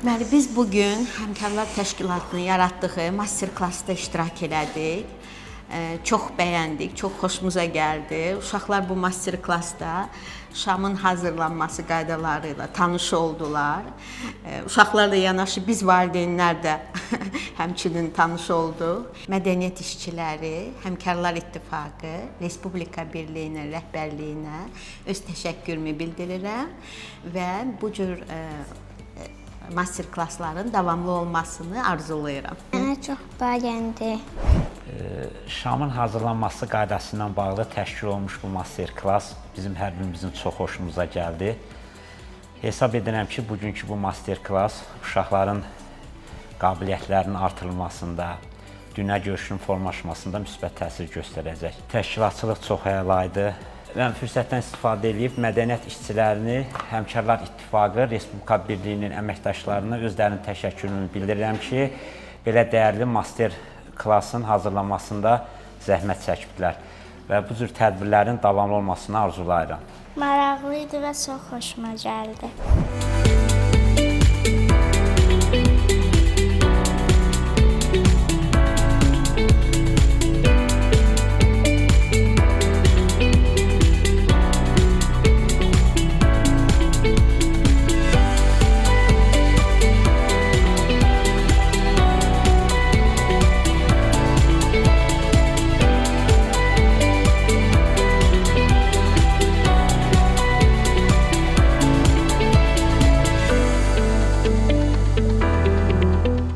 Deməli, biz bugün Həmkarlar Təşkilatının yaratdığı master klassda iştirak elədik. Çox bəyəndik, çox xoşumuza gəldi. Uşaqlar bu master klassda şamın hazırlanması qaydaları ilə tanış oldular. Uşaqlarla yanaşı biz valideynlər də həmçinin tanış olduq. Mədəniyyət işçiləri, Həmkarlar İttifaqı, Respublika Birliyinin rəhbərliyinə öz təşəkkürümü bildirirəm və bu cür master klassların davamlı olmasını arzulayıram. Mənə çox bəyəndi. Şamın hazırlanması qaydası ilə bağlı təşkil olunmuş bu master klass bizim hər birimizin çox xoşumuza gəldi. Hesab edirəm ki, bugünkü bu master klass uşaqların qabiliyyətlərinin artırılmasında, dünya görüşünün formalaşmasında müsbət təsir göstərəcək. Təşkilatçılıq çox əla idi. Mən fürsətdən istifadə edib mədəniyyət işçilərini, Həmkarlar İttifaqı, Respublika Birliyinin əməkdaşlarına özlərinin təşəkkürümü bildirirəm ki, belə dəyərli master klassın hazırlanmasında zəhmət çəkibdilər və bu cür tədbirlərin davamlı olmasını arzulayıram. Maraqlı idi və çox xoşuma gəldi.